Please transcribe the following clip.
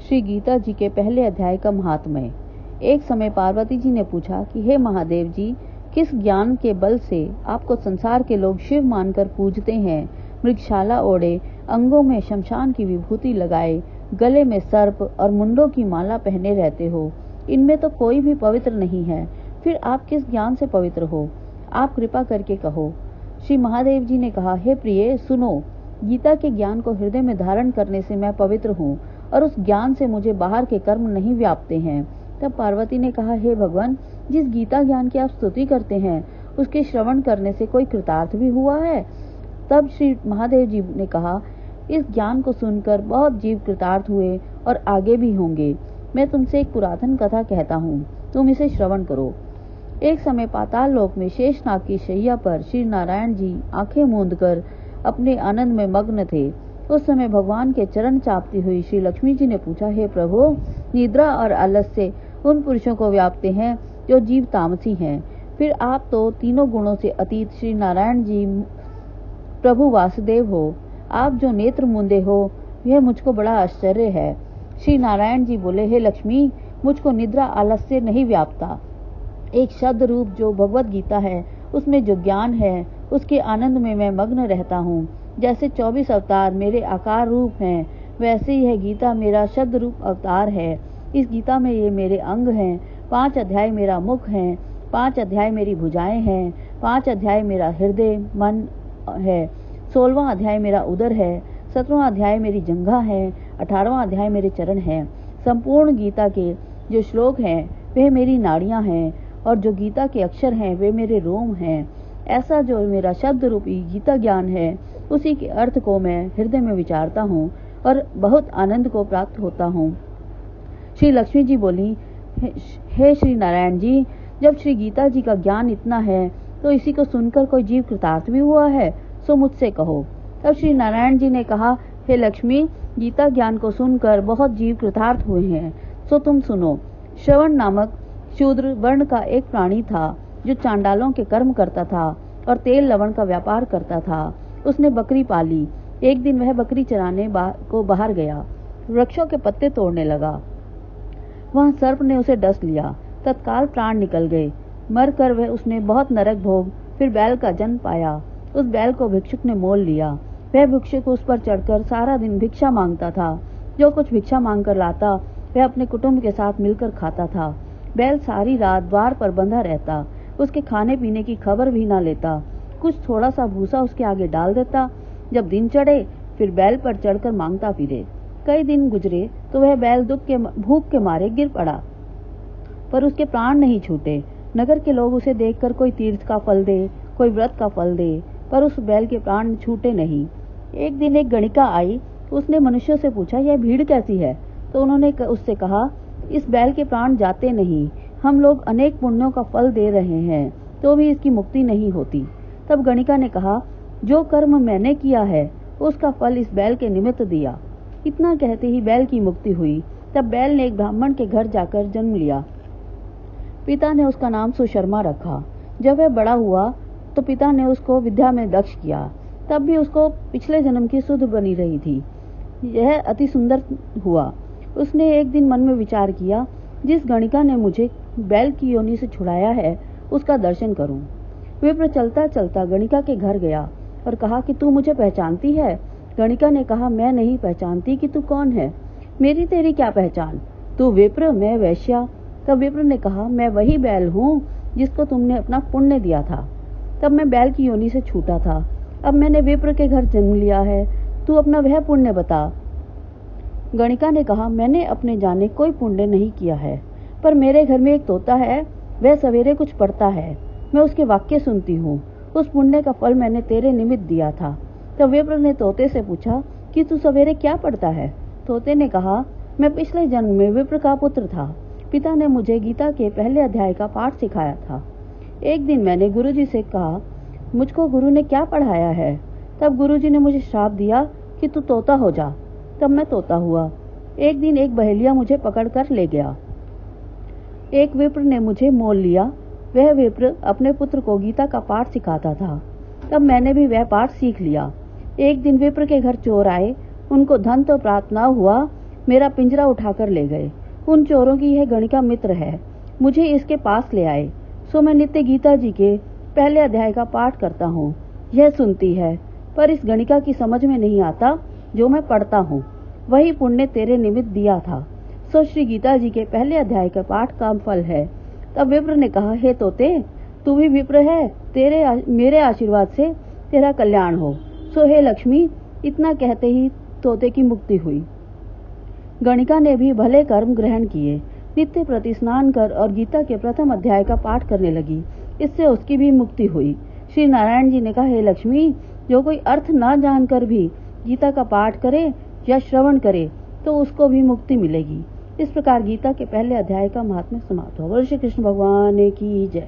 श्री गीता जी के पहले अध्याय का महात्म्य। एक समय पार्वती जी ने पूछा कि हे महादेव जी, किस ज्ञान के बल से आपको संसार के लोग शिव मानकर पूजते हैं, मृगशाला ओढ़े, अंगों में शमशान की विभूति लगाए, गले में सर्प और मुंडों की माला पहने रहते हो? इनमें तो कोई भी पवित्र नहीं है, फिर आप किस ज्ञान से पवित्र हो? आप कृपा करके कहो। श्री महादेव जी ने कहा, हे प्रिय, सुनो, गीता के ज्ञान को हृदय में धारण करने से मैं पवित्र हूँ और उस ज्ञान से मुझे बाहर के कर्म नहीं व्यापते हैं। तब पार्वती ने कहा, हे भगवान, जिस गीता ज्ञान की आप स्तुति करते हैं उसके श्रवण करने से कोई कृतार्थ भी हुआ है? तब श्री महादेव जी ने कहा, इस ज्ञान को सुनकर बहुत जीव कृतार्थ हुए और आगे भी होंगे। मैं तुमसे एक पुरातन कथा कहता हूँ, तुम इसे श्रवण करो। एक समय पाताल लोक में शेषनाग की शैया पर श्री नारायण जी आंखें मूंदकर अपने आनंद में मग्न थे। उस समय भगवान के चरण चापती हुई श्री लक्ष्मी जी ने पूछा, हे प्रभु, निद्रा और आलस्य उन पुरुषों को व्यापते हैं जो जीव तामसी हैं, फिर आप तो तीनों गुणों से अतीत श्री नारायण जी प्रभु वासुदेव हो। आप जो नेत्र मूंदे हो, यह मुझको बड़ा आश्चर्य है। श्री नारायण जी बोले, हे लक्ष्मी, मुझको निद्रा आलस्य नहीं व्यापता। एक शब्द रूप जो भगवत गीता है, उसमें जो ज्ञान है, उसके आनंद में मैं मग्न रहता हूँ। जैसे 24 अवतार मेरे आकार रूप हैं, वैसे यह गीता मेरा शब्द रूप अवतार है। इस गीता में ये मेरे अंग हैं। 5 अध्याय मेरा मुख है, 5 अध्याय मेरी भुजाएं हैं, 5 अध्याय मेरा हृदय मन है, 16वां अध्याय मेरा उदर है, 17वां अध्याय मेरी जंघा है, 18वां अध्याय मेरे चरण हैं। संपूर्ण गीता के जो श्लोक हैं वे मेरी नाड़ियां हैं और जो गीता के अक्षर हैं वे मेरे रोम हैं। ऐसा जो मेरा शब्द रूपी गीता ज्ञान है, उसी के अर्थ को मैं हृदय में विचारता हूँ और बहुत आनंद को प्राप्त होता हूँ। श्री लक्ष्मी जी बोली, हे श्री नारायण जी, जब श्री गीता जी का ज्ञान इतना है तो इसी को सुनकर कोई जीव कृतार्थ भी हुआ है? सो मुझसे कहो। तब श्री नारायण जी ने कहा, हे लक्ष्मी, गीता ज्ञान को सुनकर बहुत जीव कृतार्थ हुए हैं, सो तुम सुनो। श्रवण नामक शूद्र वर्ण का एक प्राणी था जो चांडालों के कर्म करता था और तेल लवण का व्यापार करता था। उसने बकरी पाली। एक दिन वह बकरी चराने को बाहर गया, वृक्षों के पत्ते तोड़ने लगा। वहां सर्प ने उसे डस लिया। तत्काल प्राण निकल गए। मरकर वह उसने बहुत नरक भोग फिर बैल का जन्म पाया। उस बैल को भिक्षुक ने मोल लिया। वह भिक्षुक उस पर चढ़कर सारा दिन भिक्षा मांगता था। जो कुछ भिक्षा मांगकर लाता वह अपने कुटुंब के साथ मिलकर खाता था। बैल सारी रात द्वार पर बंधा रहता, उसके खाने पीने की खबर भी न लेता। कुछ थोड़ा सा भूसा उसके आगे डाल देता। जब दिन चढ़े फिर बैल पर चढ़कर मांगता फिरे। कई दिन गुजरे तो वह बैल भूख के मारे गिर पड़ा, पर उसके प्राण नहीं छूटे। नगर के लोग उसे देखकर कोई तीर्थ का फल दे, कोई व्रत का फल दे, पर उस बैल के प्राण छूटे नहीं। एक दिन एक गणिका आई। उसने मनुष्यों से पूछा, यह भीड़ कैसी है? तो उन्होंने उससे कहा, इस बैल के प्राण जाते नहीं। हम लोग अनेक पुण्यों का फल दे रहे हैं तो भी इसकी मुक्ति नहीं होती। तब गणिका ने कहा, जो कर्म मैंने किया है उसका फल इस बैल के निमित्त दिया। इतना कहते ही बैल की मुक्ति हुई। तब बैल ने एक ब्राह्मण के घर जाकर जन्म लिया। पिता ने उसका नाम सुशर्मा रखा। जब वह बड़ा हुआ तो पिता ने उसको विद्या में दक्ष किया। तब भी उसको पिछले जन्म की सुध बनी रही थी। यह अति सुंदर हुआ। उसने एक दिन मन में विचार किया, जिस गणिका ने मुझे बैल की योनि से छुड़ाया है उसका दर्शन करूं। विप्र चलता चलता गणिका के घर गया और कहा कि तू मुझे पहचानती है? गणिका ने कहा, मैं नहीं पहचानती कि तू कौन है। मेरी तेरी क्या पहचान? तू विप्र, मैं वैश्या। तब विप्र ने कहा, मैं वही बैल हूँ जिसको तुमने अपना पुण्य दिया था। तब मैं बैल की योनि से छूटा था। अब मैंने विप्र के घर जन्म लिया है। तू अपना वह पुण्य बता। गणिका ने कहा, मैंने अपने जाने कोई पुण्य नहीं किया है, पर मेरे घर में एक तोता है, वह सवेरे कुछ पढ़ता है, मैं उसके वाक्य सुनती हूँ। उस पुण्य का फल मैंने तेरे निमित्त दिया था। तब विप्र ने तोते से पूछा कि तू सवेरे क्या पढ़ता है? तोते ने कहा, मैं पिछले जन्म में विप्र का पुत्र था। पिता ने मुझे गीता के पहले अध्याय का पाठ सिखाया था। एक दिन मैंने गुरुजी से कहा, मुझको गुरु ने क्या पढ़ाया है? तब गुरुजी ने मुझे श्राप दिया कि तू तोता हो जा। तब मैं तोता हुआ। एक दिन एक बहेलिया मुझे पकड़कर ले गया। एक विप्र ने मुझे मोल लिया। वह विप्र अपने पुत्र को गीता का पाठ सिखाता था। तब मैंने भी वह पाठ सीख लिया। एक दिन विप्र के घर चोर आए। उनको धन तो प्राप्त न हुआ, मेरा पिंजरा उठाकर ले गए। उन चोरों की यह गणिका मित्र है, मुझे इसके पास ले आए। सो मैं नित्य गीता जी के पहले अध्याय का पाठ करता हूँ। यह सुनती है, पर इस गणिका की समझ में नहीं आता जो मैं पढ़ता हूँ। वही पुण्य तेरे निमित्त दिया था। सो श्री गीता जी के पहले अध्याय का पाठ का फल है। तब विप्र ने कहा, हे तोते, तू भी विप्र है, मेरे आशीर्वाद से तेरा कल्याण हो। सो हे लक्ष्मी, इतना कहते ही तोते की मुक्ति हुई। गणिका ने भी भले कर्म ग्रहण किए, नित्य प्रति स्नान कर और गीता के प्रथम अध्याय का पाठ करने लगी। इससे उसकी भी मुक्ति हुई। श्री नारायण जी ने कहा, हे लक्ष्मी, जो कोई अर्थ न जानकर भी गीता का पाठ करे या श्रवण करे तो उसको भी मुक्ति मिलेगी। इस प्रकार गीता के पहले अध्याय का महात्म्य समाप्त हुआ। श्री कृष्ण भगवान की जय।